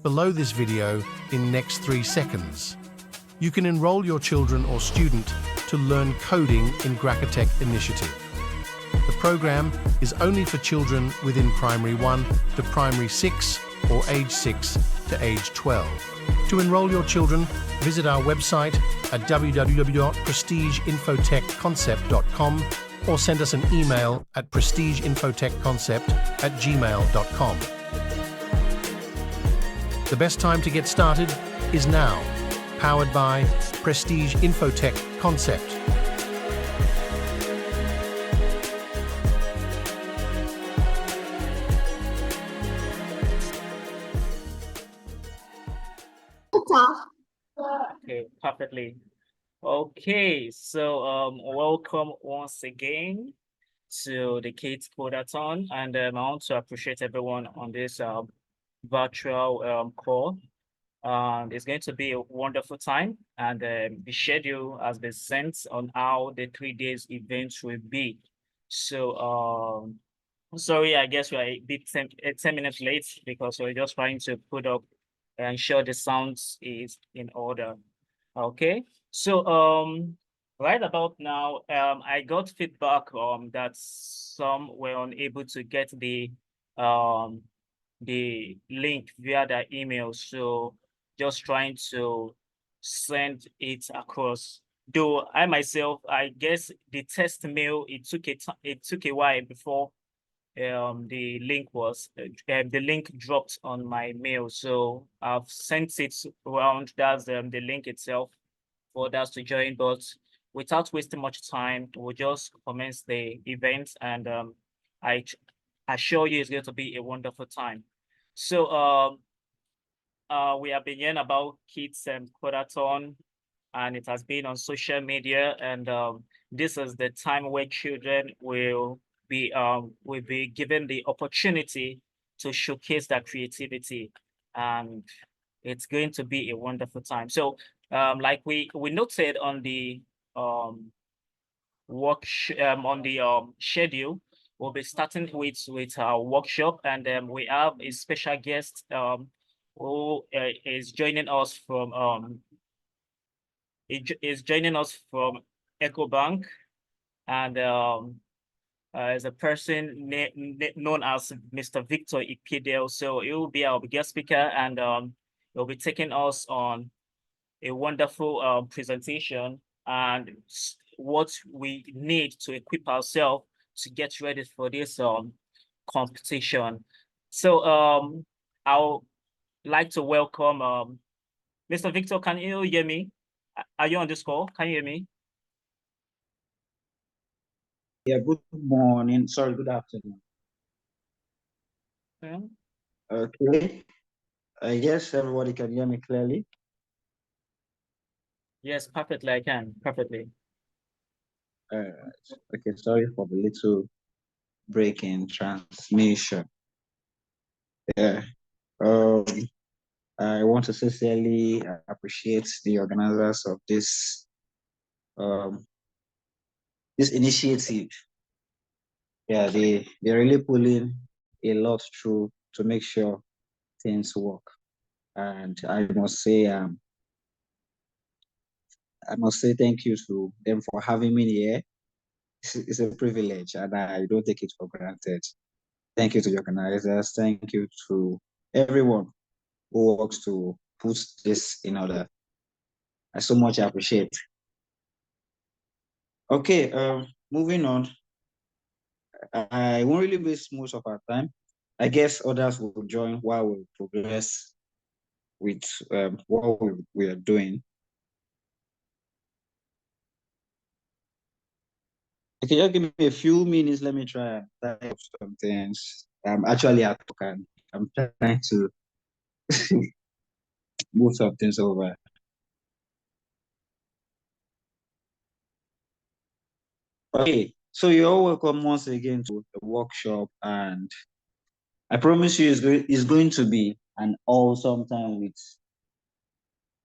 below this video in next 3 seconds. You can enroll your children or student to learn coding in Gracatech initiative. The program is only for children within Primary 1 to Primary 6 or age 6 to age 12. To enroll your children, visit our website at www.prestigeinfotechconcept.com or send us an email at prestigeinfotechconcept@gmail.com. The best time to get started is now. Powered by Prestige Infotech Concept. Okay, perfectly. Okay, so welcome once again to the Kids Codathon, and I want to appreciate everyone on this virtual call. It's going to be a wonderful time, and the schedule has been sent on how the 3 days event will be. So sorry, I guess we're a bit 10 minutes late because we're just trying to put up and ensure the sounds is in order. Okay, so right about now, I got feedback that some were unable to get the link via their email, so just trying to send it across. Though I myself, I guess the test mail, it took a while before the link dropped on my mail, so I've sent it around. That's the link itself for us to join, but without wasting much time, we'll just commence the event, and I assure you it's going to be a wonderful time. So we have been hearing about Kids Codathon, and it has been on social media, and this is the time where children will be given the opportunity to showcase their creativity, and it's going to be a wonderful time. So like we noted on the schedule, we'll be starting with our workshop, and we have a special guest who is joining us from EcoBank, and as a person known as Mr. Victor Ikidel. So he will be our guest speaker, and he'll be taking us on a wonderful presentation and what we need to equip ourselves to get ready for this competition. So I'll like to welcome Mr. Victor. Can you hear me? Are you on this call? Can you hear me? Yeah, good morning. Sorry, good afternoon. Okay. I guess everybody can hear me clearly. Yes, perfectly. I can. Perfectly. Okay, sorry for the little break in transmission. Yeah. I want to sincerely appreciate the organizers of this initiative. Yeah, they're really pulling a lot through to make sure things work. And I must say thank you to them for having me here. It's a privilege, and I don't take it for granted. Thank you to the organizers. Thank you to everyone who works to put this in order. I so much appreciate. Okay, moving on. I won't really waste most of our time. I guess others will join while we progress with what we are doing. Okay, just give me a few minutes. Let me try and type up some things. I'm actually at work and I'm trying to move some things over. Okay, so you're all welcome once again to the workshop, and I promise you it's going to be an awesome time with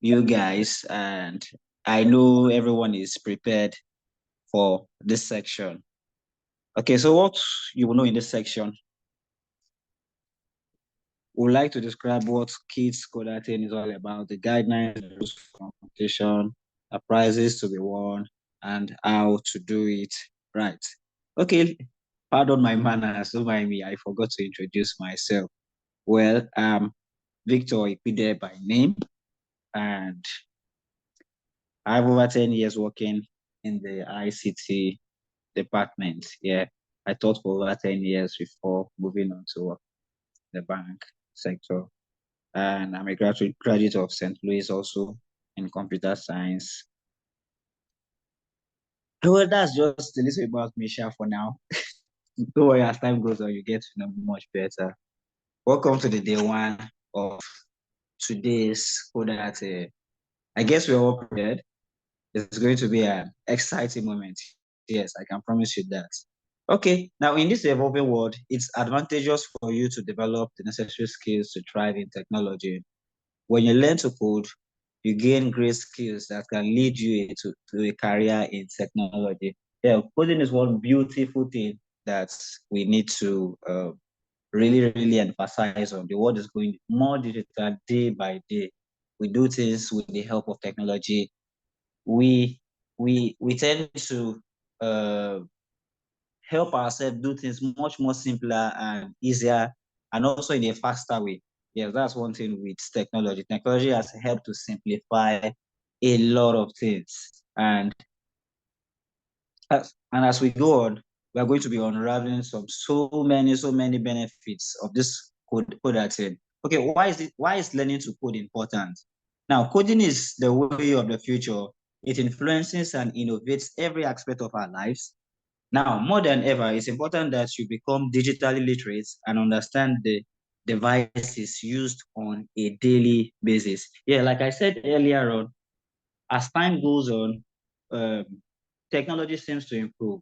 you guys, and I know everyone is prepared for this section. Okay, so what you will know in this section: would like to describe what Kids Codathon is all about, the guidelines, the rules of competition, the prizes to be won, and how to do it right. Okay, pardon my manners, don't mind me, I forgot to introduce myself. Well, Victor Ipide by name, and I have over 10 years working in the ICT department. Yeah, I taught for over 10 years before moving on to the bank sector. And I'm a graduate of St. Louis also in computer science. Well, that's just a little about Misha for now. Don't worry, as time goes on, you get to know much better. Welcome to the day one of today's Codathon. I guess we're all prepared. It's going to be an exciting moment. Yes, I can promise you that. Okay, now in this evolving world, it's advantageous for you to develop the necessary skills to thrive in technology. When you learn to code, you gain great skills that can lead you to a career in technology. Yeah, coding is one beautiful thing that we need to really, really emphasize on. The world is going more digital day by day. We do things with the help of technology. We tend to uh, help ourselves do things much more simpler and easier, and also in a faster way. Yes, that's one thing with technology. Technology has helped to simplify a lot of things. And as we go on, we are going to be unraveling so many benefits of this coding. Okay, why is learning to code important? Now, coding is the way of the future. It influences and innovates every aspect of our lives. Now, more than ever, it's important that you become digitally literate and understand the devices used on a daily basis. Yeah, like I said earlier on, as time goes on, um, technology seems to improve.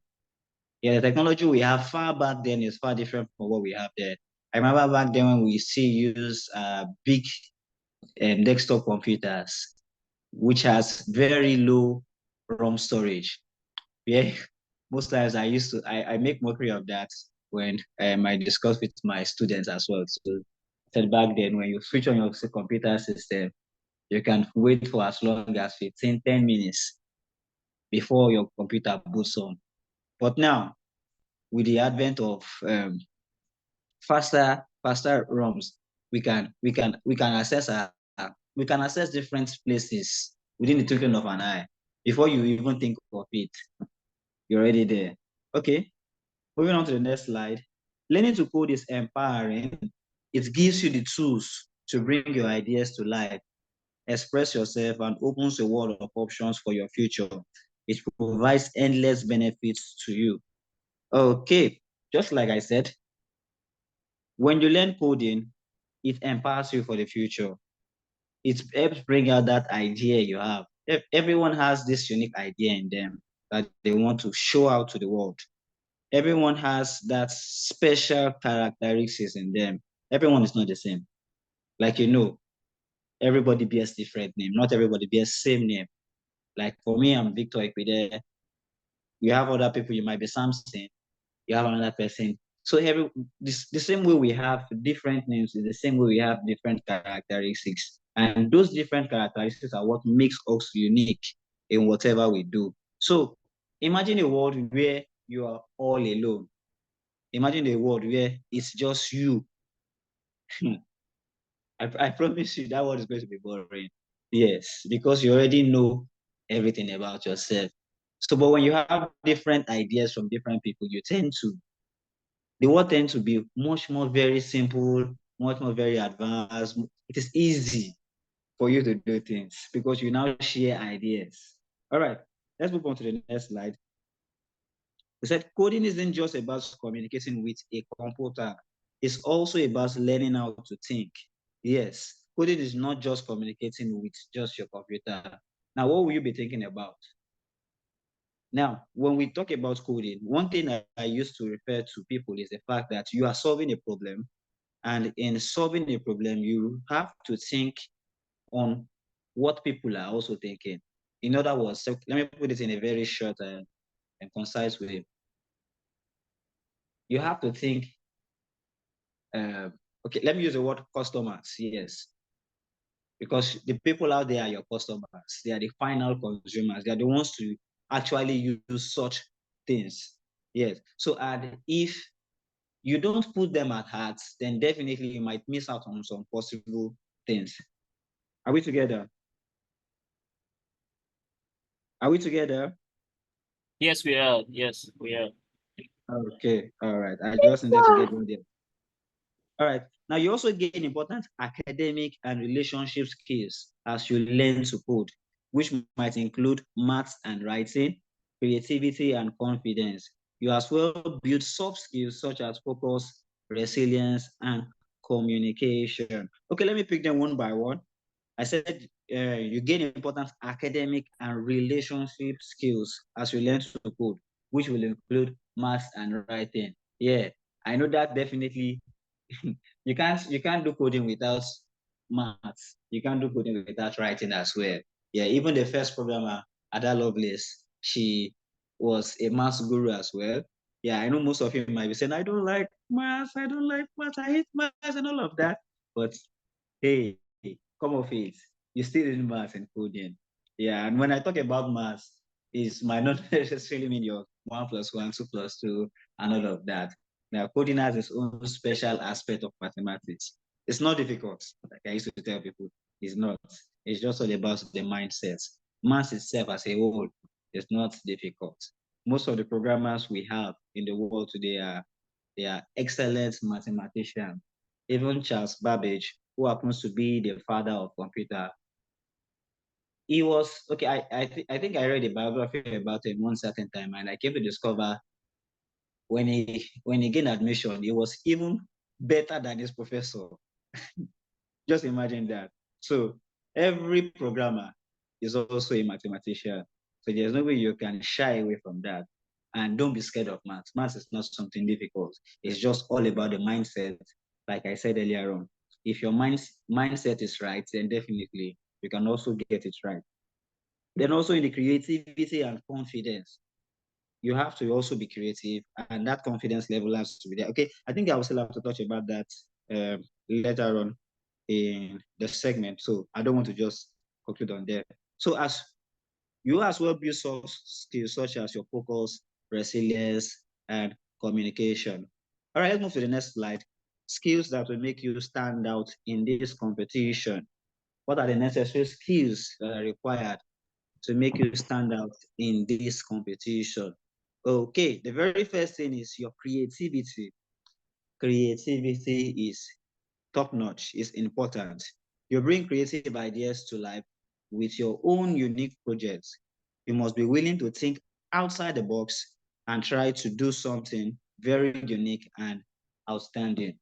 Yeah, the technology we have far back then is far different from what we have there. I remember back then when we still use big desktop computers, which has very low ROM storage. Yeah, most times I make mockery of that when I discuss with my students as well. So I said back then when you switch on your computer system, you can wait for as long as 15, 10 minutes before your computer boots on. But now, with the advent of faster ROMs, we can access different places within the twinkling of an eye. Before you even think of it, you're already there. Okay, moving on to the next slide. Learning to code is empowering. It gives you the tools to bring your ideas to life, express yourself, and opens a world of options for your future. It provides endless benefits to you. Okay, just like I said, when you learn coding, it empowers you for the future. It helps bring out that idea you have. Everyone has this unique idea in them that they want to show out to the world. Everyone has that special characteristics in them. Everyone is not the same. Like everybody bears different name. Not everybody bears same name. Like for me, I'm Victor Equide. You have other people, you might be Samson. You have another person. So the same way we have different names is the same way we have different characteristics. And those different characteristics are what makes us unique in whatever we do. So imagine a world where you are all alone. Imagine a world where it's just you. I promise you that world is going to be boring. Yes, because you already know everything about yourself. So, but when you have different ideas from different people, the world tends to be much more very simple, much more very advanced. It is easy for you to do things because you now share ideas. All right, let's move on to the next slide. We said coding isn't just about communicating with a computer. It's also about learning how to think. Yes, coding is not just communicating with just your computer. Now, what will you be thinking about? Now, when we talk about coding, one thing I used to refer to people is the fact that you are solving a problem. And in solving a problem, you have to think on what people are also thinking. In other words, so let me put it in a very short and concise way. You have to think Okay, let me use the word customers. Yes, because the people out there are your customers. They are the final consumers. They are the ones to actually use such things. Yes. So, and if you don't put them at heart, then definitely you might miss out on some possible things. Are we together? Are we together? Yes, we are. Yes, we are. Okay. All right. I just needed to get in there. All right. Now you also gain important academic and relationship skills as you learn to code, which might include maths and writing, creativity and confidence. You as well build soft skills such as focus, resilience, and communication. Okay, let me pick them one by one. I said you gain important academic and relationship skills as you learn to code, which will include maths and writing. Yeah, I know that definitely you can't do coding without maths. You can't do coding without writing as well. Yeah, even the first programmer, Ada Lovelace, she was a maths guru as well. Yeah, I know most of you might be saying, I don't like maths, I hate maths and all of that. But hey, come off it. You still need maths and coding. Yeah, and when I talk about maths, it might not necessarily mean your 1 + 1, 2 + 2, and all of that. Now, coding has its own special aspect of mathematics. It's not difficult, like I used to tell people. It's not. It's just all about the mindset. Maths itself as a whole is not difficult. Most of the programmers we have in the world today they are excellent mathematicians. Even Charles Babbage, who happens to be the father of computer, he was okay. I think I read a biography about him one certain time, and I came to discover when he gained admission, he was even better than his professor. Just imagine that. So every programmer is also a mathematician. So there's no way you can shy away from that. And don't be scared of maths. Maths is not something difficult. It's just all about the mindset. Like I said earlier on, if your mindset is right, then definitely you can also get it right. Then also in the creativity and confidence, you have to also be creative, and that confidence level has to be there. Okay, I think I will still have to touch about that later on in the segment. So I don't want to just conclude on there. So as you as well build soft skills such as your focus, resilience, and communication. All right, let's move to the next slide. Skills that will make you stand out in this competition. What are the necessary skills that are required to make you stand out in this competition? Okay, the very first thing is your creativity. Creativity is top notch, is important. You bring creative ideas to life with your own unique projects. You must be willing to think outside the box and try to do something very unique and outstanding.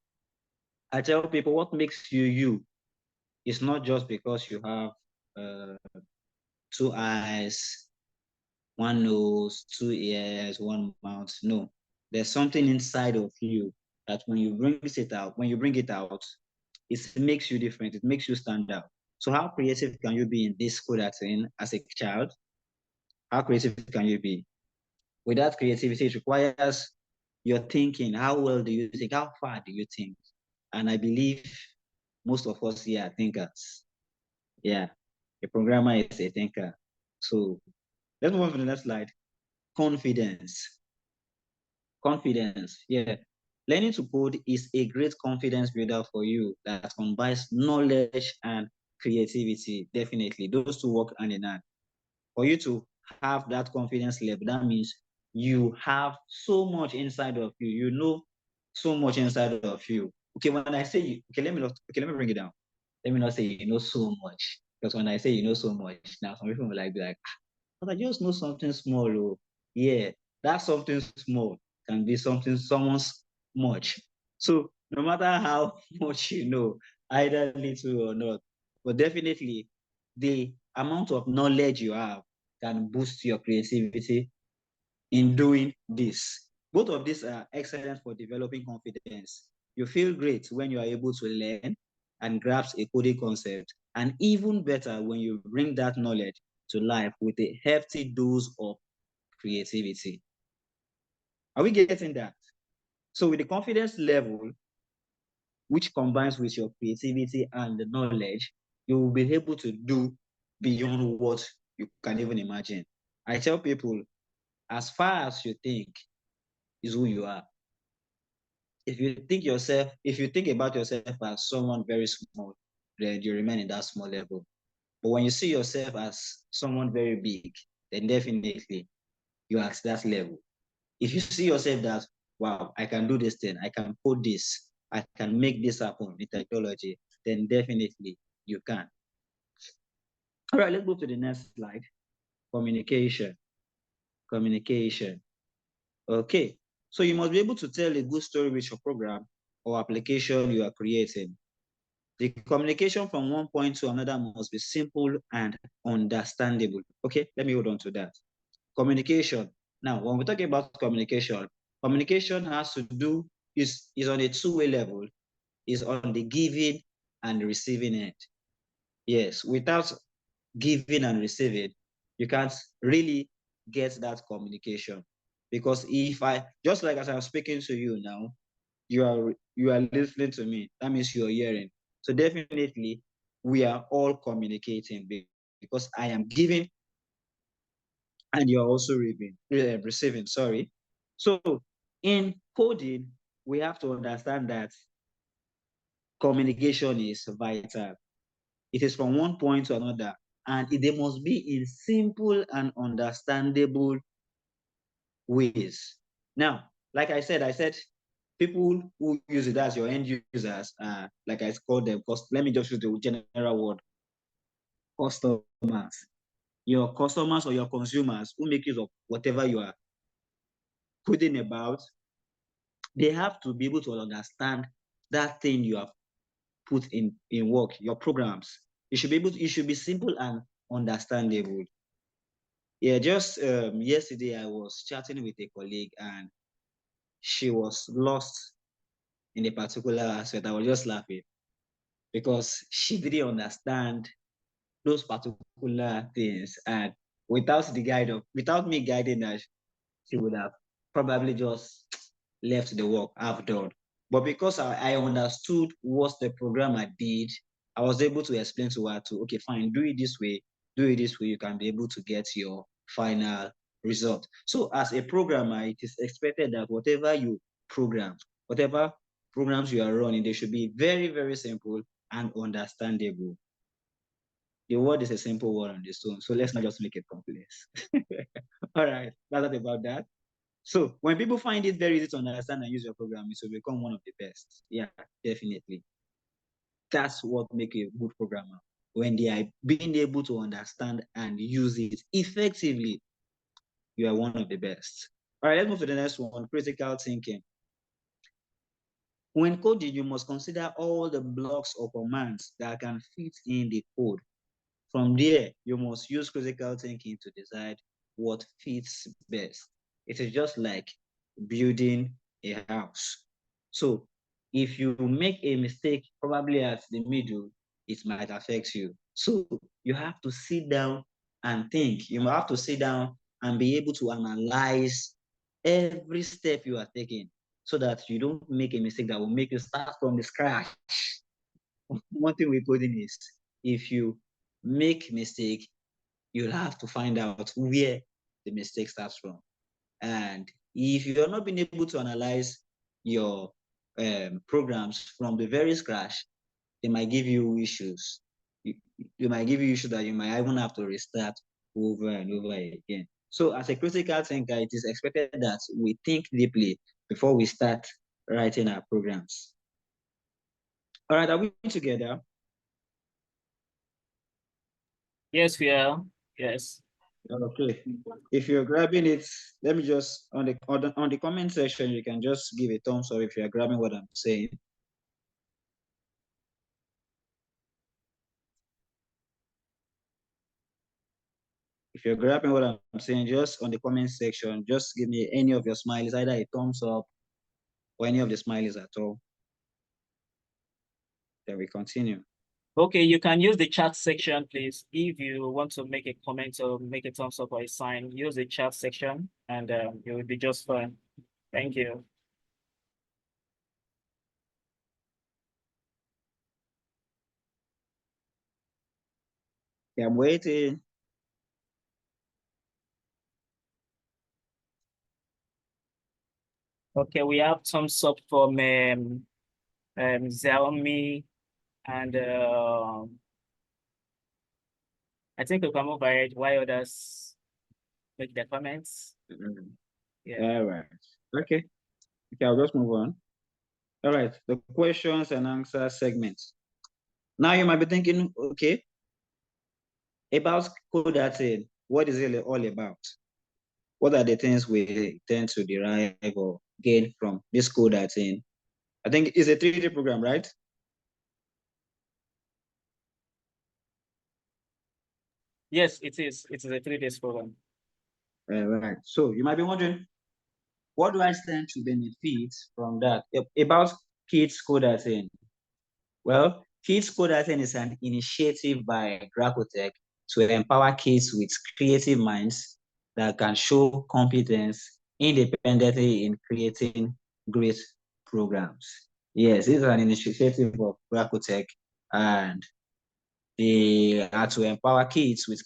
I tell people what makes you you is not just because you have uh, two eyes, one nose, two ears, one mouth. No, there's something inside of you that when you bring it out, it makes you different. It makes you stand out. So how creative can you be in this Codathon as a child? How creative can you be? With that creativity, it requires your thinking. How well do you think? How far do you think? And I believe most of us here are thinkers. Yeah, a programmer is a thinker. So let's move on to the next slide. Confidence. Confidence. Yeah. Learning to code is a great confidence builder for you that combines knowledge and creativity. Definitely. Those two work hand in hand. For you to have that confidence level, that means you have so much inside of you. You know so much inside of you. Okay, when I say you, let me bring it down. Let me not say you know so much. Because when I say you know so much, now some people will be like, but I just know something small. Oh, yeah, that something small can be something someone's much. So no matter how much you know, either little or not, but definitely the amount of knowledge you have can boost your creativity in doing this. Both of these are excellent for developing confidence. You feel great when you are able to learn and grasp a coding concept, and even better when you bring that knowledge to life with a hefty dose of creativity. Are we getting that? So with the confidence level, which combines with your creativity and the knowledge, you will be able to do beyond what you can even imagine. I tell people, as far as you think is who you are. If you think about yourself as someone very small, then you remain in that small level. But when you see yourself as someone very big, then definitely you are at that level. If you see yourself that, wow, I can do this thing, I can code this, I can make this happen in technology, then definitely you can. All right, let's move to the next slide. Communication. Communication. Okay, so you must be able to tell a good story with your program or application you are creating. The communication from one point to another must be simple and understandable. Okay, let me hold on to that. Communication. Now, when we're talking about communication, communication has to do, is on a two-way level, is on the giving and receiving end. Yes, without giving and receiving, you can't really get that communication. Because if I, just like as I'm speaking to you now, you are listening to me, that means you're hearing. So definitely we are all communicating because I am giving and you're also receiving, sorry. So in coding, we have to understand that communication is vital. It is from one point to another, and they must be in simple and understandable ways. Now, like I said people who use it as your end users, like I call them, let me just use the general word, customers. Your customers or your consumers who make use of whatever you are putting about, they have to be able to understand that thing you have put in work, your programs. It should be simple and understandable. Yeah, just yesterday I was chatting with a colleague and she was lost in a particular aspect. I was just laughing because she didn't understand those particular things. And without me guiding her, she would have probably just left the work half done. But because I understood what the programmer did, I was able to explain to her to, okay, fine, do it this way, you can be able to get your final result. So as a programmer, it is expected that whatever you program, whatever programs you are running, they should be very, very simple and understandable. The word is a simple word on this one, so let's not just make it complex. All right, that's about that. So when people find it very easy to understand and use your program, it will become one of the best. Yeah, definitely. That's what makes a good programmer. When they are being able to understand and use it effectively, you are one of the best. All right, let's move to the next one, critical thinking. When coding, you must consider all the blocks or commands that can fit in the code. From there, you must use critical thinking to decide what fits best. It is just like building a house. So if you make a mistake, probably at the middle, it might affect you. So you have to sit down and think. You have to sit down and be able to analyze every step you are taking so that you don't make a mistake that will make you start from the scratch. One thing with coding is if you make mistake, you'll have to find out where the mistake starts from. And if you're not being able to analyze your programs from the very scratch, they might give you issues. You might give you issues that you might even have to restart over and over again. So as a critical thinker, it is expected that we think deeply before we start writing our programs. All right, are we together? Yes, we are. Yes. Okay. If you're grabbing it, let me just on the comment section, you can just give a thumbs up if you're grabbing what I'm saying. If you're grabbing what I'm saying, just on the comment section, just give me any of your smiles, either a thumbs up or any of the smiles at all. Then we continue. Okay, you can use the chat section, please. If you want to make a comment or make a thumbs up or a sign, use the chat section and it will be just fine. Thank you. Yeah, I'm waiting. Okay, we have thumbs up from Xiaomi, and I think we can move ahead while others make their comments. Yeah. All right. Okay. Okay, I'll just move on. All right. The questions and answer segment. Now you might be thinking, okay, about Codathon, what is it all about? What are the things we tend to derive or gain from this Codathon? I think it's a 3D program, right? Yes, it is. It is a 3 days program. Right. So you might be wondering, what do I stand to benefit from that? About Kids Codathon. Well, Kids Codathon is an initiative by Gracotech to empower kids with creative minds that can show competence independently in creating great programs. Yes, this is an initiative of Gracotech, and they are to empower kids with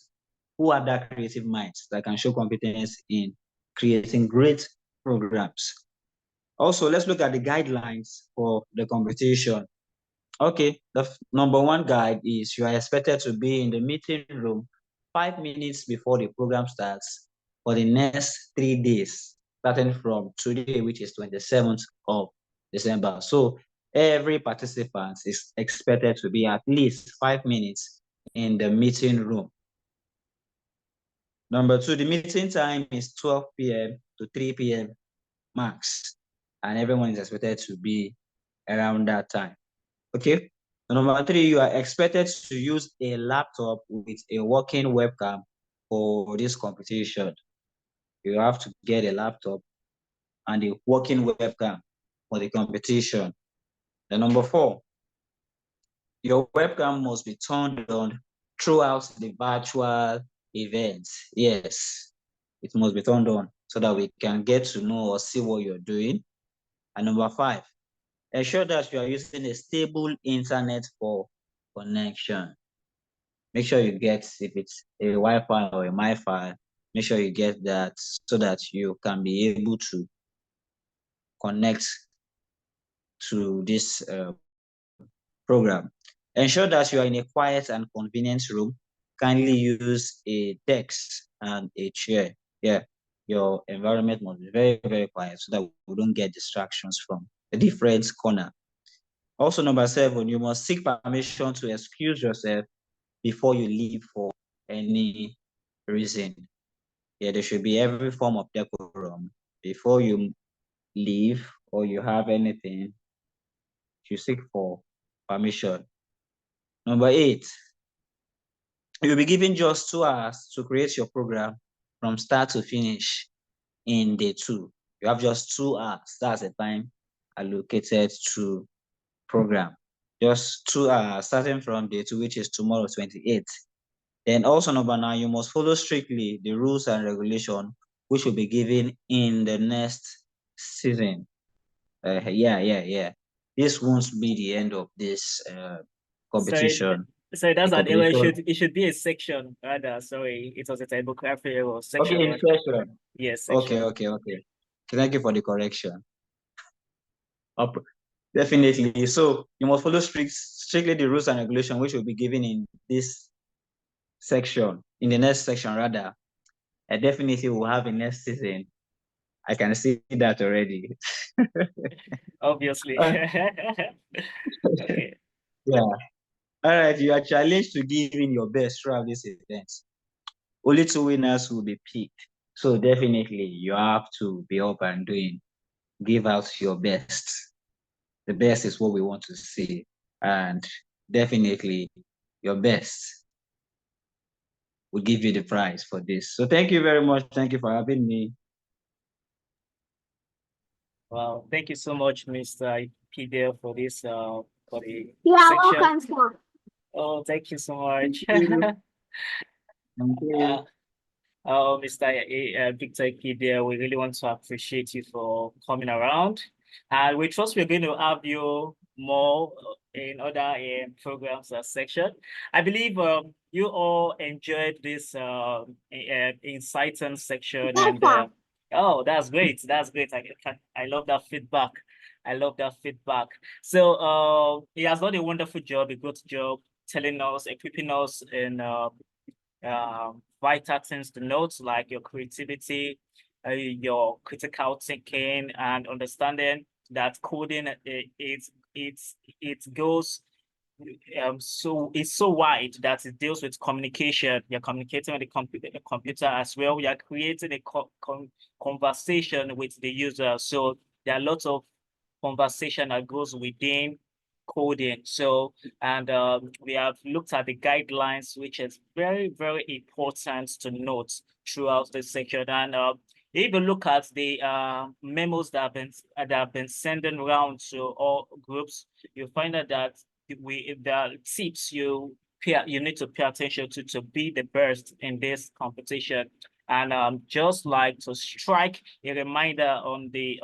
who have that creative minds that can show competence in creating great programs. Also, let's look at the guidelines for the competition. Okay, the number one guide is you are expected to be in the meeting room 5 minutes before the program starts for the next 3 days, starting from today, which is 27th of December. So every participant is expected to be at least 5 minutes in the meeting room. Number two, the meeting time is 12 p.m. to 3 p.m. max, and everyone is expected to be around that time. Okay. Number three, you are expected to use a laptop with a working webcam for this competition. You have to get a laptop and a working webcam for the competition. And number four, your webcam must be turned on throughout the virtual event. Yes, it must be turned on so that we can get to know or see what you're doing. And number five, ensure that you are using a stable internet for connection. Make sure you get, if it's a Wi-Fi or a MiFi, make sure you get that so that you can be able to connect to this program. Ensure that you are in a quiet and convenient room. Kindly use a desk and a chair. Yeah, your environment must be very, very quiet so that we don't get distractions from a different corner. Also, number seven, you must seek permission to excuse yourself before you leave for any reason. Yeah, there should be every form of decorum. Before you leave or you have anything, you seek for permission. Number eight, you'll be given just 2 hours to create your program from start to finish in day two. You have just 2 hours. That's the time allocated to program. Just 2 hours starting from day two, which is tomorrow, 28th. Then also number nine, you must follow strictly the rules and regulation which will be given in the next season. Yeah. This won't be the end of this competition. Sorry, that's The an error. competition. It should be a section rather. Sorry, it was a typography error. Section. Okay, in section. Yes, section. Okay. Thank you for the correction. Definitely. So you must follow strictly the rules and regulation which will be given in this section, in the next section rather. I definitely will have a next season. I can see that already. Obviously. Okay. Yeah. All right. You are challenged to give in your best throughout this event. Only 2 winners will be picked. So definitely you have to be up and doing. Give out your best. The best is what we want to see. And definitely your best will give you the prize for this. So thank you very much. Thank you for having me. Well, thank you so much, Mr. Peter, for this for the Yeah, section. welcome. Oh, thank you so much. Thank you. Thank you. Mr. Victor Peter, we really want to appreciate you for coming around. And we trust we're going to have you more in other programs section. I believe you all enjoyed this inciting section, and oh, that's great. That's great. I love that feedback. I love that feedback. So he has done a wonderful job, a good job telling us, equipping us in vital things to note, like your creativity, your critical thinking, and understanding that coding it goes so it's so wide that it deals with communication. You're communicating with the computer as well. You're creating a conversation with the user. So there are lots of conversation that goes within coding. So, and we have looked at the guidelines, which is very, very important to note throughout this section. And if you look at the memos that have been sending around to all groups, you find out that the tips you need to pay attention to be the best in this competition. And just like to strike a reminder on the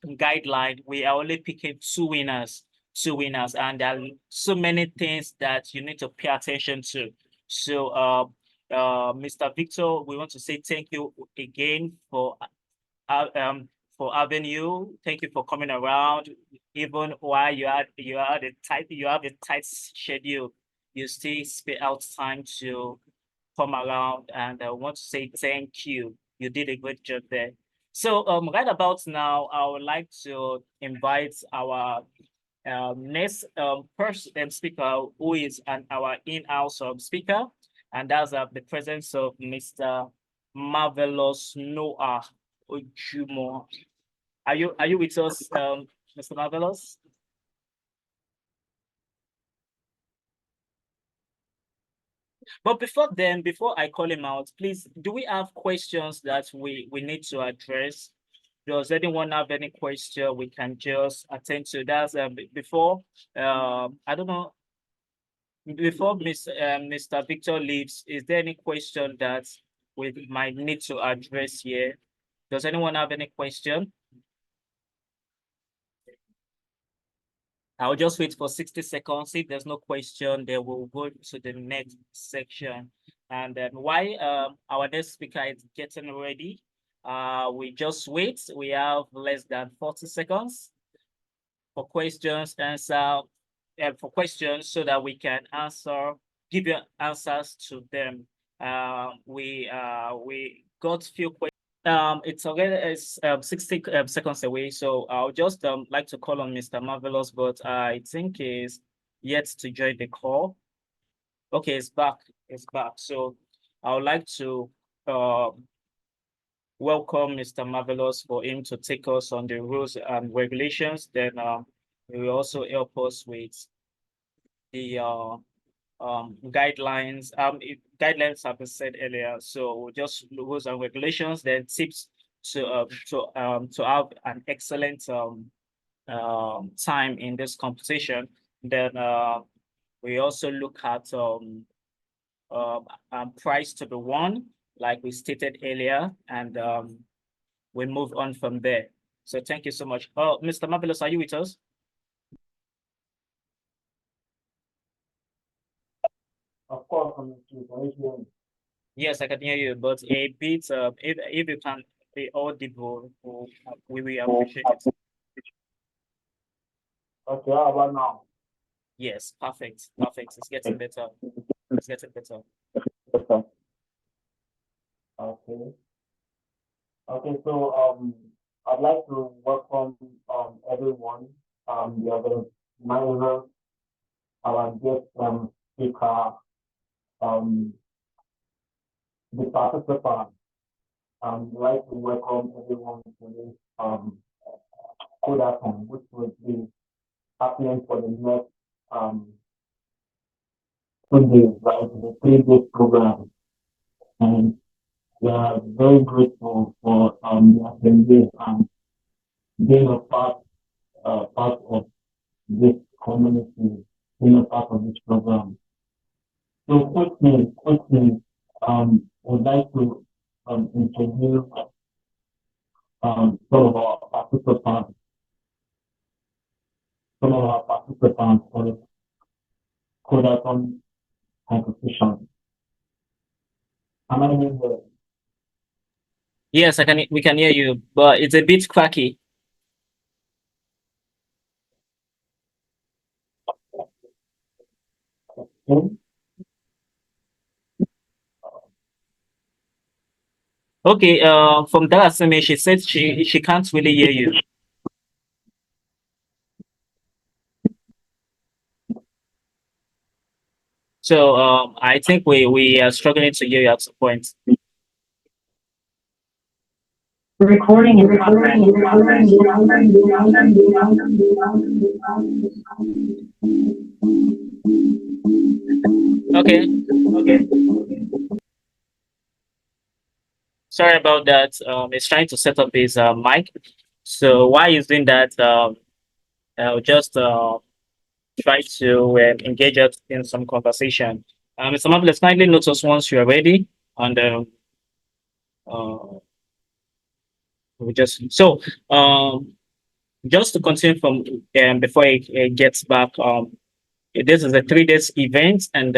guideline, we are only picking two winners, and there are so many things that you need to pay attention to. So, Mr. Victor, we want to say thank you again for having you. Thank you for coming around, even while you have a tight schedule. You still spare out time to come around, and I want to say thank you. You did a great job there. So right about now, I would like to invite our next person speaker, who is our in-house speaker, and that's the presence of Mr. Marvelous Noah Ojumo. Are you with us, Mr. Marvelous? But before I call him out, please, do we have questions that we need to address? Does anyone have any question we can just attend to? That's before I don't know, before Mr. Victor leaves, is there any question that we might need to address here? Does anyone have any question? I'll just wait for 60 seconds. If there's no question, then we'll go to the next section. And then while our next speaker is getting ready, we just wait. We have less than 40 seconds for questions, for questions, so that we can give you answers to them. We got few questions. It's already 60 seconds away, so I'll just like to call on Mr. Marvelous, but I think he's yet to join the call. Okay, it's back. It's back. So I would like to welcome Mr. Marvelous for him to take us on the rules and regulations. Then he will also help us with the guidelines. Guidelines have been said earlier, so just rules and regulations, then tips to have an excellent time in this competition. Then we also look at prize to be won, like we stated earlier, and we move on from there. So thank you so much. Oh, Mr. Marvelous, are you with us? Of course, I'm with. Yes, I can hear you, but a bit, if you can be audible, we will appreciate it. Okay, how about now? Yes, perfect, perfect. It's getting better. It's getting better. Okay. Okay, so I'd like to welcome everyone, the other minors, our guest speaker, the participants. I'd like to welcome everyone to this Codathon, which will be happening for the next 2 days, right? The 3-day program. And we are very grateful for the attendance and being a part of this community, being a part of this program. So quickly, would like to introduce some of our participants. some of our participants for the Codathon competition. Am I being heard? Yes, we can hear you, but it's a bit cracky. Hmm? Okay, from Dalasime, she said she can't really hear you. So I think we are struggling to hear you at some point. Recording in progress. Okay, sorry about that. It's trying to set up his mic. So while he's doing that, I'll just try to engage us in some conversation. Mr. Marvelous, kindly notice once you are ready, and uh, we just to continue from before it gets back. This is a 3 days event, and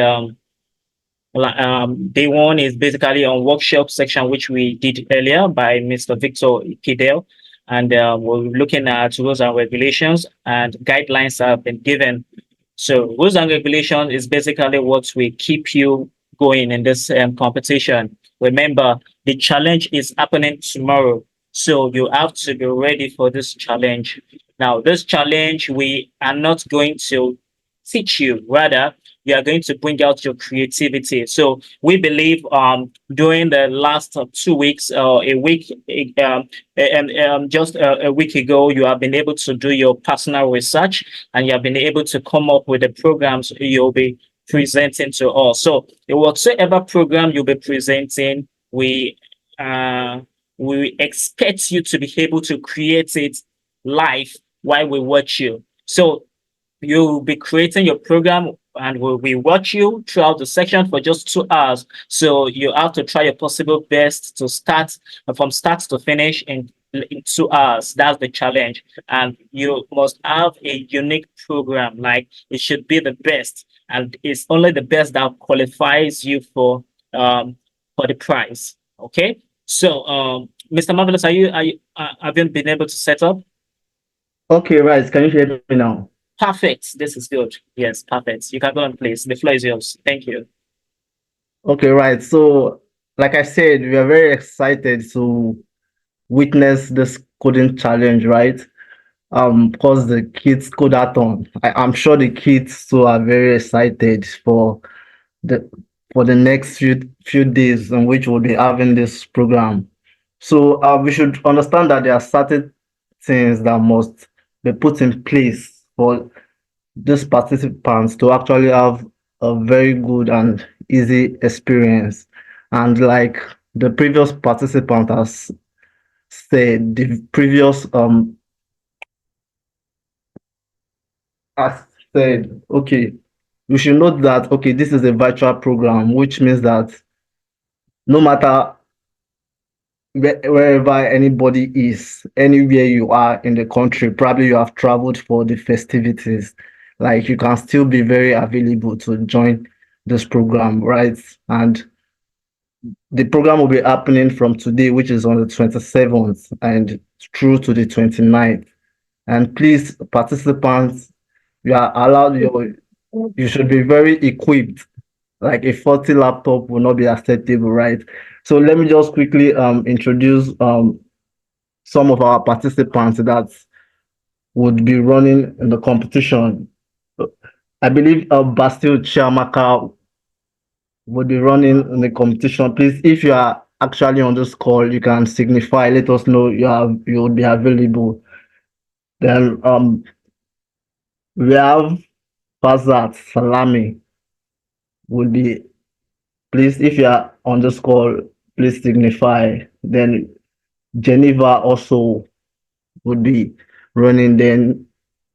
day one is basically on workshop section, which we did earlier by Mr. Victor Kidel. And we're looking at rules and regulations, and guidelines have been given. So rules and regulations is basically what will keep you going in this competition. Remember, the challenge is happening tomorrow. So you have to be ready for this challenge. Now, this challenge, we are not going to teach you. Rather, you are going to bring out your creativity. So we believe during the last 2 weeks or a week, and just a week ago, you have been able to do your personal research and you have been able to come up with the programs you'll be presenting to us. So whatsoever program you'll be presenting, we expect you to be able to create it live while we watch you. So you'll be creating your program and we watch you throughout the section for just 2 hours. So you have to try your possible best to start from start to finish in 2 hours. That's the challenge. And you must have a unique program. Like it should be the best. And it's only the best that qualifies you for the prize. Okay. So Mr. Marvelous, have you been able to set up? Okay, right. Can you hear me now? Perfect. This is good. Yes, perfect. You can go on, please. The floor is yours. Thank you. Okay, right. So, like I said, we are very excited to witness this coding challenge, right? Because the kids Codathon. I'm sure the kids too are very excited the for the next few days in which we'll be having this program. So we should understand that there are certain things that must be put in place for these participants to actually have a very good and easy experience. And like the previous participant has said, the previous has said, okay, we should note that okay, this is a virtual program, which means that no matter wherever anybody is, anywhere you are in the country, probably you have traveled for the festivities, like you can still be very available to join this program, right? And the program will be happening from today, which is on the 27th, and through to the 29th. And please, participants, you are allowed you should be very equipped. Like a 40 laptop will not be acceptable, right? So let me just quickly introduce some of our participants that would be running in the competition. I believe Bastille Chiamaka would be running in the competition. Please, if you are actually on this call, you can signify, let us know you will be available. Then we have Fazat Salami would be, please, if you are on this call, please signify. Then Geneva also would be running. Then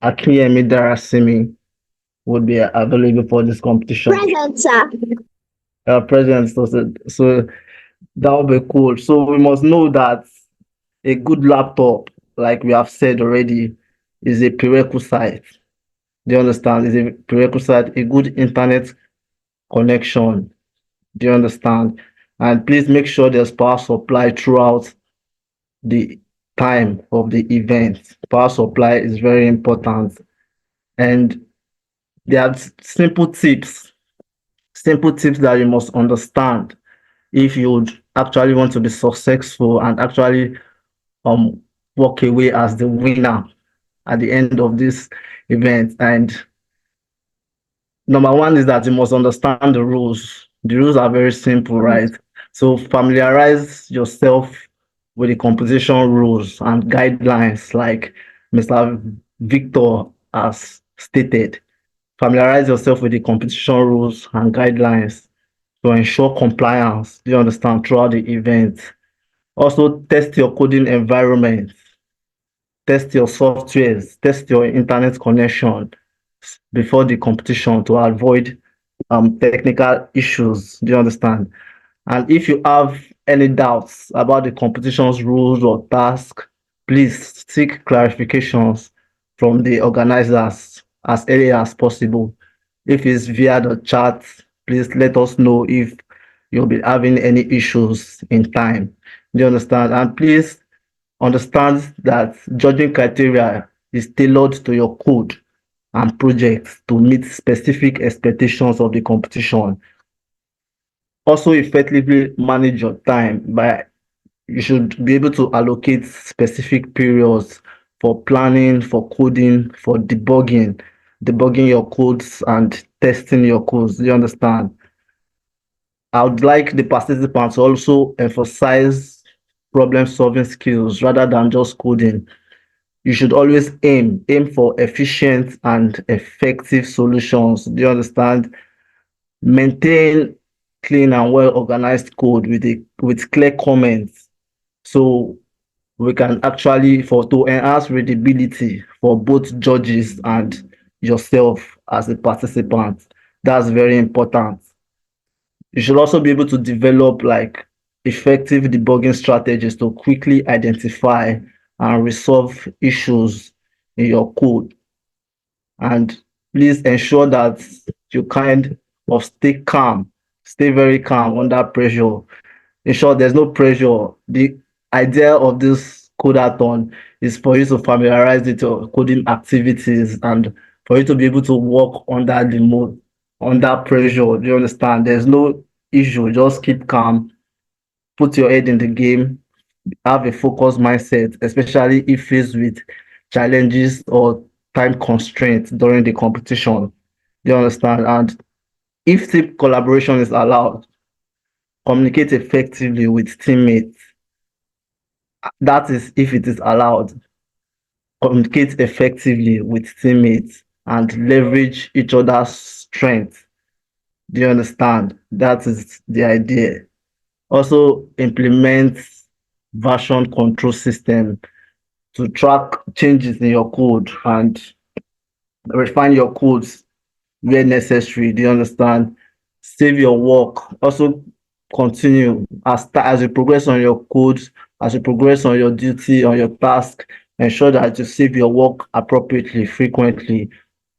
Akiyemi Darasimi would be available for this competition. Present, sir. Present, so that would be cool. So we must know that a good laptop, like we have said already, is a prerequisite. Do you understand? Is a prerequisite, a good internet connection. Do you understand? And please make sure there's power supply throughout the time of the event. Power supply is very important. And there are simple tips that you must understand if you would actually want to be successful and actually um walk away as the winner at the end of this event. And number one is that you must understand the rules. The rules are very simple, right? So familiarize yourself with the competition rules and guidelines, like Mr. Victor has stated. Familiarize yourself with the competition rules and guidelines to ensure compliance, do you understand, throughout the event. Also, test your coding environment, test your softwares, test your internet connection before the competition to avoid technical issues. Do you understand? And if you have any doubts about the competition's rules or task, please seek clarifications from the organizers as early as possible. If it's via the chat, please let us know if you'll be having any issues in time. Do you understand? And please understand that judging criteria is tailored to your code and projects to meet specific expectations of the competition. Also, effectively manage your time by you should be able to allocate specific periods for planning, for coding, for debugging your codes and testing your codes. Do you understand? I would like the participants to also emphasize problem solving skills rather than just coding. You should always aim for efficient and effective solutions. Do you understand? Maintain clean and well organized code with clear comments, so we can actually for to enhance readability for both judges and yourself as a participant. That's very important. You should also be able to develop like effective debugging strategies to quickly identify and resolve issues in your code. And please ensure that you kind of stay very calm under pressure. In short, there's no pressure. The idea of this codathon is for you to familiarize with your coding activities and for you to be able to work under the mode, under pressure. Do you understand? There's no issue. Just keep calm, put your head in the game, have a focused mindset, especially if faced with challenges or time constraints during the competition. Do you understand? And if team collaboration is allowed, communicate effectively with teammates. That is if it is allowed. Communicate effectively with teammates and leverage each other's strengths. Do you understand? That is the idea. Also implement version control system to track changes in your code and refine your codes where necessary. Do you understand? Save your work. Also continue as you progress on your codes, as you progress on your duty, on your task, ensure that you save your work appropriately, frequently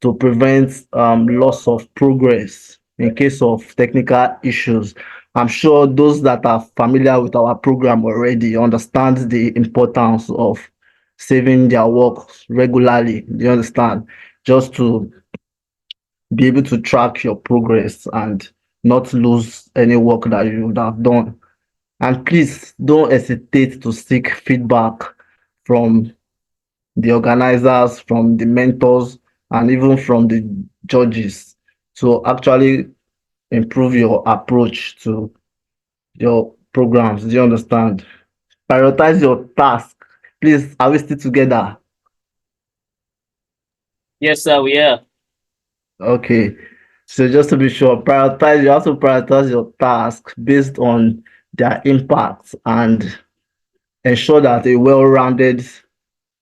to prevent loss of progress in case of technical issues. I'm sure those that are familiar with our program already understand the importance of saving their work regularly. Do you understand? Just to be able to track your progress and not lose any work that you would have done. And please don't hesitate to seek feedback from the organizers, from the mentors, and even from the judges to actually improve your approach to your programs. Do you understand? Prioritize your task. Please, are we still together? Yes, sir, we are. Okay. So just to be sure, you have to prioritize your tasks based on their impact and ensure that a well-rounded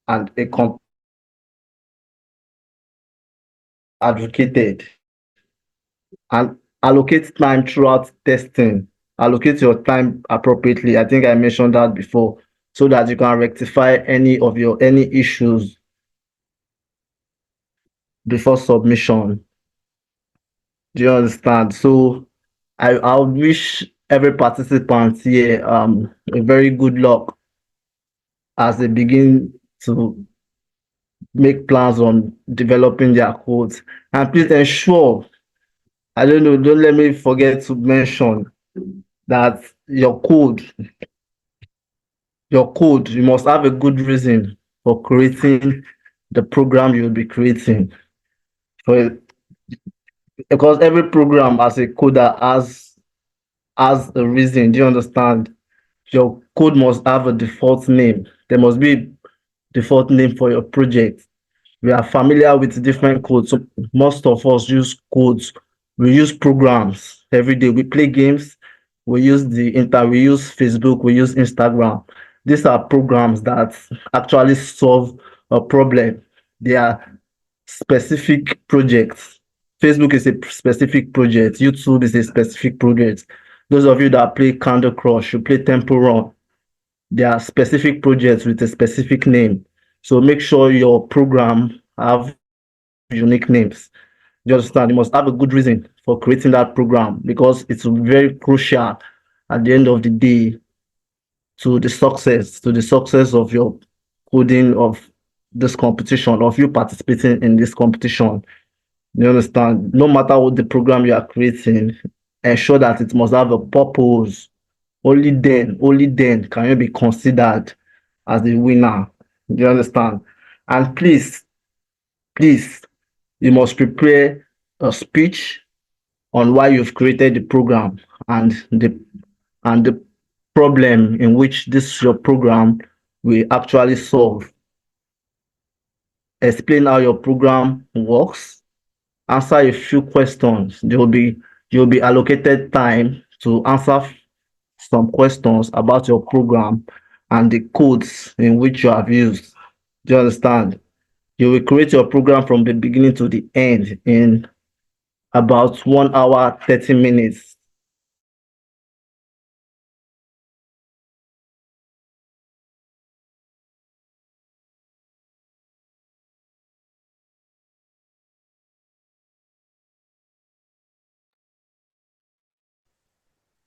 and a advocated and allocate time throughout testing. Allocate your time appropriately. I think I mentioned that before, so that you can rectify any issues. before submission. Do you understand? So I wish every participant here a very good luck as they begin to make plans on developing their codes. And please ensure, I don't know, don't let me forget to mention that your code, you must have a good reason for creating the program you'll be creating. For, because every program as a coder has a reason. Do you understand? Your code must have a default name. There must be a default name for your project. We are familiar with different codes. So most of us use codes. We use programs every day. We play games. We use we use Facebook, we use Instagram. These are programs that actually solve a problem. They are specific projects. Facebook is a specific project. YouTube is a specific project. Those of you that play Candy Crush, you play Temple Run, they are specific projects with a specific name. So make sure your program have unique names. You understand? You must have a good reason for creating that program because it's very crucial at the end of the day to the success of your coding of this competition, of you participating in this competition. You understand? No matter what the program you are creating, ensure that it must have a purpose. Only then can you be considered as the winner. Do you understand? And please, you must prepare a speech on why you've created the program and the problem in which this your program will actually solve. Explain how your program works. Answer a few questions. You'll be allocated time to answer some questions about your program and the codes in which you have used. Do you understand? You will create your program from the beginning to the end in about 1 hour, 30 minutes.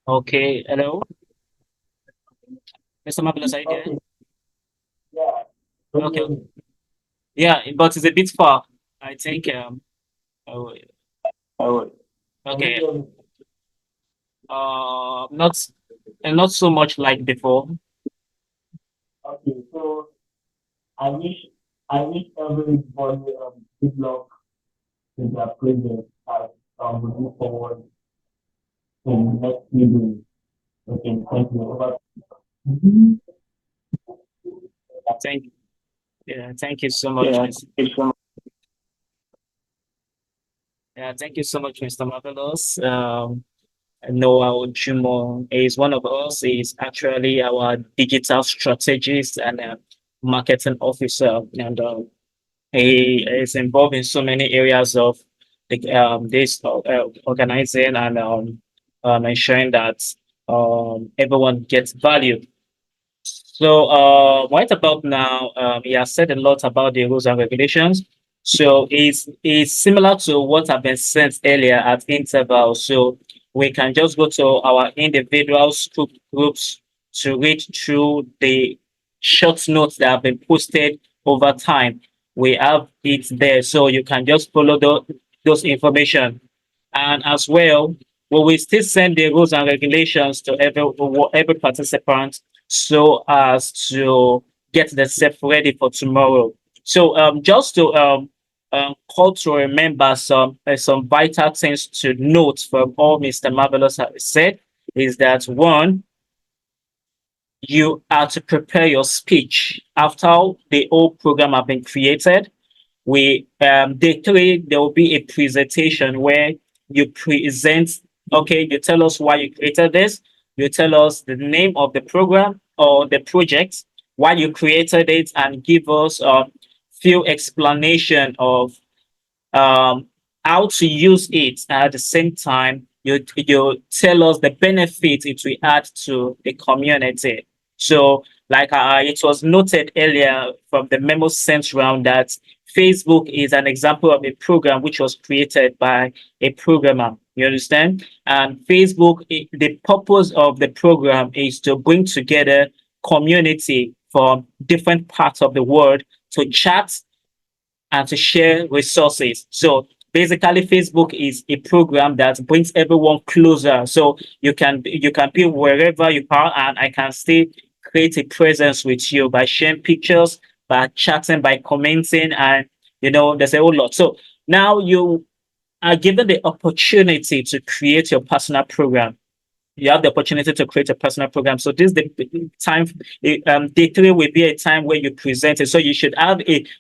Okay, hello, Mr. Marvelous, are you there? Yeah. Okay, yeah, but it's a bit far. I think oh, Oh, okay, not and not so much like before. okay. So I wish everybody good luck with their project as we move forward in the next few days. Okay, thank you. Thank Yeah, thank you so much, Yeah, Mr. it's so Yeah, thank you so much, Mr. Marvelous. Noah Ojumo is one of us. He's actually our digital strategist and marketing officer, and he is involved in so many areas of this organizing and ensuring that everyone gets value. So, right about now, he has said a lot about the rules and regulations. So, it's similar to what I've been sent earlier at interval. So, we can just go to our individual groups to read through the short notes that have been posted over time. We have it there, so you can just follow those information. And as well, we will still send the rules and regulations to every participant so as to get themselves ready for tomorrow. So just to call to remember some vital things to note from all Mr. Marvelous has said is that one, you are to prepare your speech after the whole program have been created. We day three there will be a presentation where you present. Okay, you tell us why you created this. You tell us the name of the program or the project, why you created it, and give us a few explanation of how to use it. At the same time, you tell us the benefit it will add to the community. So, like it was noted earlier from the memo sent round that Facebook is an example of a program which was created by a programmer. You understand? And Facebook, the purpose of the program is to bring together community from different parts of the world to chat and to share resources. So basically, Facebook is a program that brings everyone closer. So you can be wherever you are, and I can still create a presence with you by sharing pictures, by chatting, by commenting, and there's a whole lot. So now you are given the opportunity to create your personal program. You have the opportunity to create a personal program. So this is the time. Day 3 will be a time where you present it. So you should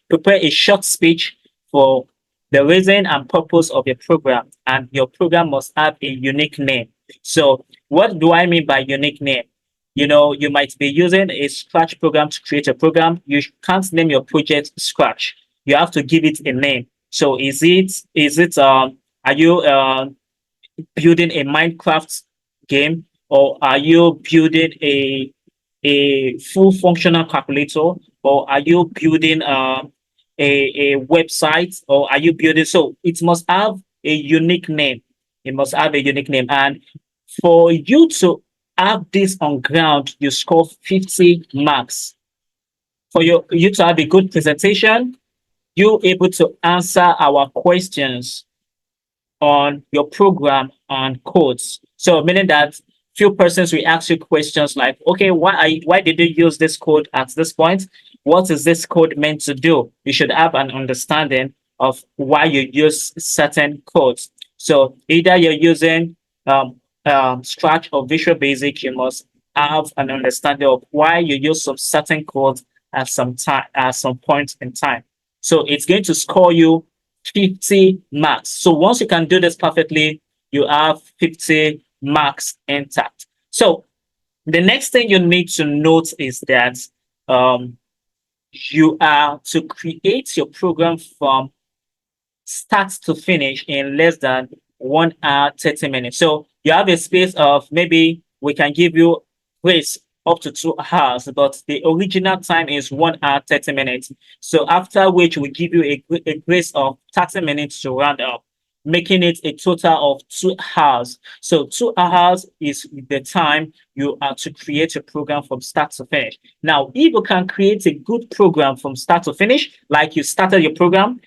prepare a short speech for the reason and purpose of your program, and your program must have a unique name. So what do I mean by unique name? You might be using a Scratch program to create a program. You can't name your project Scratch. You have to give it a name. So are you building a Minecraft game, or are you building a full functional calculator, or are you building a website, or are you building? So it must have a unique name. It must have a unique name. And for you to have this on ground, you score 50 marks. For you to have a good presentation, you're able to answer our questions on your program and codes. So meaning that few persons will ask you questions like, okay, why did you use this code at this point? What is this code meant to do? You should have an understanding of why you use certain codes. So either you're using Scratch or Visual Basic, you must have an understanding of why you use some certain codes at some point in time. So it's going to score you 50 marks. So once you can do this perfectly, you have 50 marks intact. So the next thing you need to note is that you are to create your program from start to finish in less than 1 hour, 30 minutes. So you have a space of, maybe we can give you grace up to 2 hours, but the original time is 1 hour, 30 minutes. So after which we give you a grace of 30 minutes to round up, making it a total of 2 hours. So 2 hours is the time you are to create a program from start to finish. Now, if you can create a good program from start to finish, like you started your program,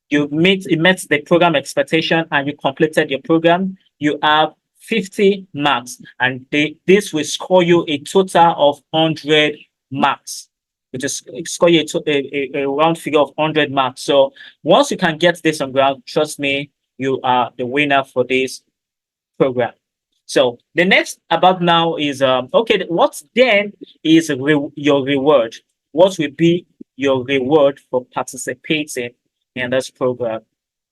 it met the program expectation, and you completed your program, you have 50 marks, and this will score you a total of 100 marks, which is score you a round figure of 100 marks. So once you can get this on ground, trust me, you are the winner for this program. So the next about now is okay, what then is your reward? What will be your reward for participating in this program?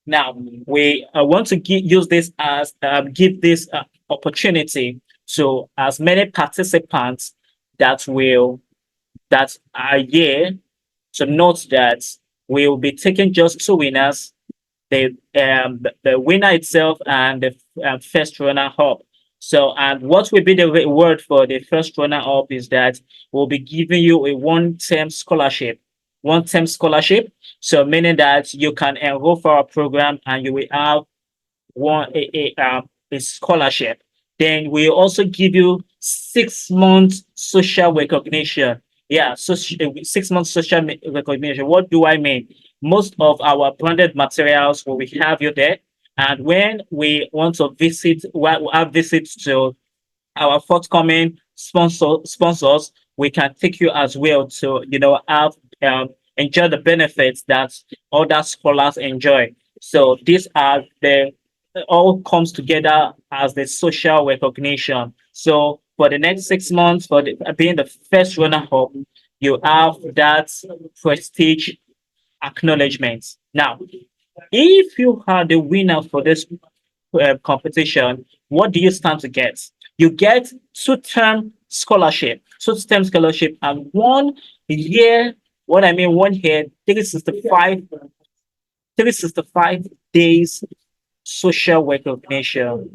Now, we want to use this as give this opportunity to as many participants that are here, to note that we will be taking just 2 winners, the winner itself and the first runner up. So, and what will be the reward for the first runner up is that we'll be giving you a one-term scholarship. One-term scholarship. So meaning that you can enroll for our program and you will have a scholarship. Then we also give you 6 months social recognition. Yeah, so 6 months social recognition. What do I mean? Most of our branded materials will have you there. And when we want to visit, we'll have visits to our forthcoming sponsors, we can take you as well to have enjoy the benefits that other scholars enjoy. So these are all comes together as the social recognition. So for the next 6 months, for being the first runner up, you have that prestige acknowledgement. Now, if you are the winner for this competition, what do you stand to get? You get 2-term scholarship, and 1 year. What I mean, 1 year, 365 days social recognition.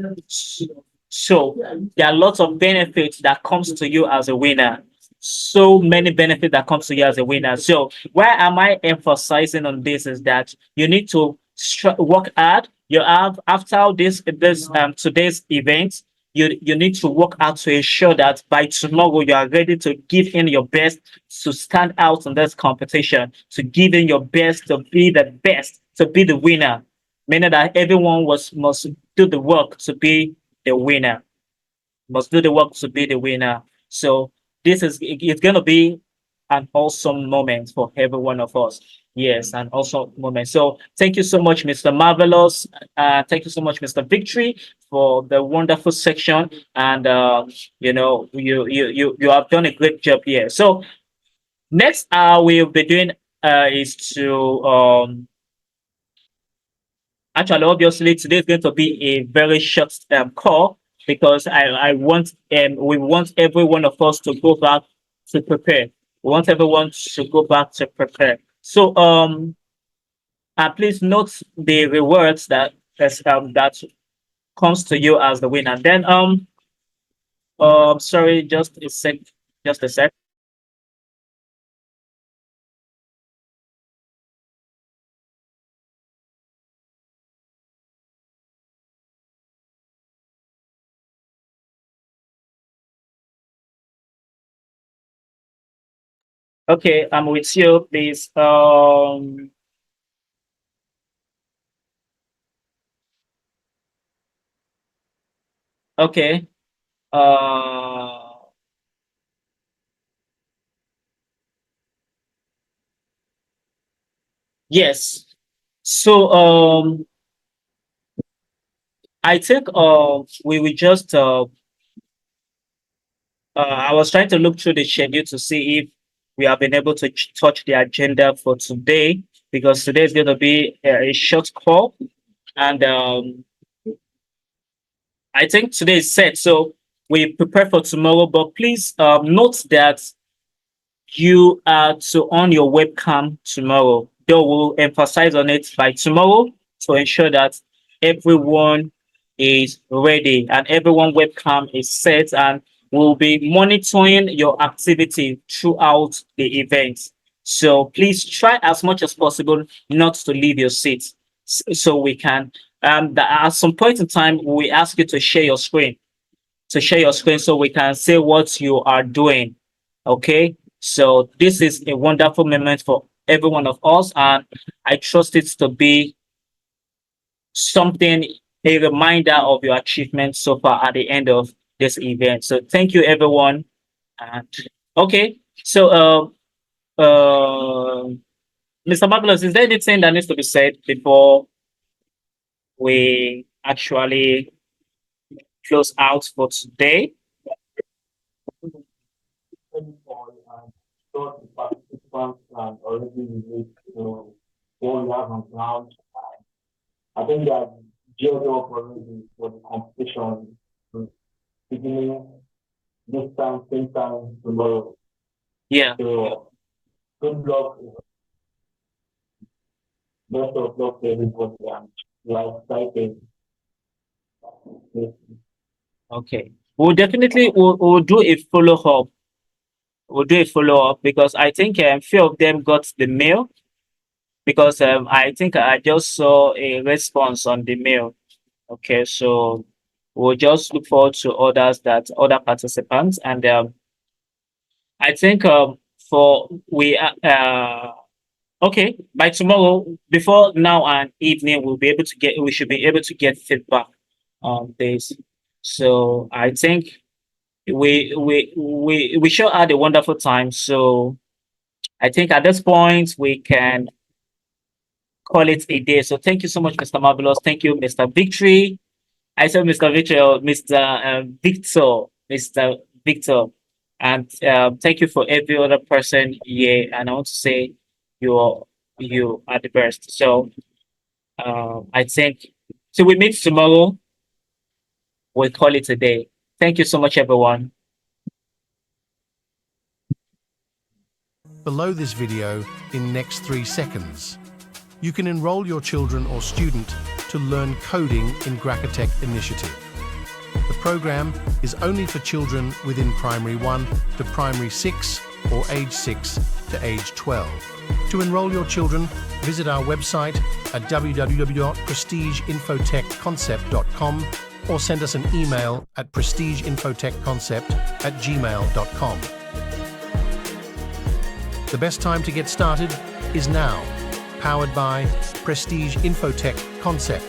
So there are lots of benefits that comes to you as a winner. so many benefits that comes to you as a winner. So why am I emphasizing on this is that you need to work hard. You have after this today's event, you need to work hard to ensure that by tomorrow you are ready to give in your best to stand out in this competition, to give in your best, to be the best, to be the winner. Meaning that everyone must do the work to be the winner. Must do the work to be the winner. So it's gonna be an awesome moment for every one of us. Yes, an awesome moment. So thank you so much, Mr. Marvelous. Thank you so much, Mr. Victory, for the wonderful section. And you have done a great job here. So next we'll be doing is to actually, obviously, today is going to be a very short call because we want every one of us to go back to prepare. We want everyone to go back to prepare. So please note the rewards that comes to you as the winner. Then sorry, just a sec. Okay, I'm with you, please. Okay. Yes. So I think we will just I was trying to look through the schedule to see if we have been able to touch the agenda for today because today is going to be a short call and I think today is set. So we prepare for tomorrow, but please note that you are to on your webcam tomorrow. They will emphasize on it by tomorrow to ensure that everyone is ready and everyone webcam is set and we'll be monitoring your activity throughout the event. So please try as much as possible not to leave your seat so we can at some point in time we ask you to share your screen so we can see what you are doing. Okay. So this is a wonderful moment for every one of us, and I trust it to be something, a reminder of your achievements so far at the end of this event. So thank you, everyone. And okay, so Mr. Marvelous, is there anything that needs to be said before we actually close out for today? So the participants can already relate to what we have on ground. I think they are geared up already for the competition beginning this time, same time tomorrow. Yeah. So good luck. Best of luck to everybody and we are excited. Okay. We'll do a follow up. We'll do a follow up because I think a few of them got the mail because I think I just saw a response on the mail. Okay, so we'll just look forward to other participants and I think for we okay, by tomorrow before now and evening we should be able to get feedback on this. So I think we sure had a wonderful time. So I think at this point we can call it a day. So thank you so much, Mr. Marvelous. Thank you, Mr. Victory. I said Mr. Victory, Mr. Victor. And thank you for every other person here. And I want to say you are the best. So I think we meet tomorrow. We'll call it a day. Thank you so much, everyone. Below this video in next 3 seconds. You can enroll your children or student to learn coding in Gracatech Initiative. The program is only for children within Primary 1 to Primary 6 or age 6 to age 12. To enroll your children, visit our website at www.prestigeinfotechconcept.com or send us an email at prestigeinfotechconcept@gmail.com. The best time to get started is now. Powered by Prestige Infotech Concept.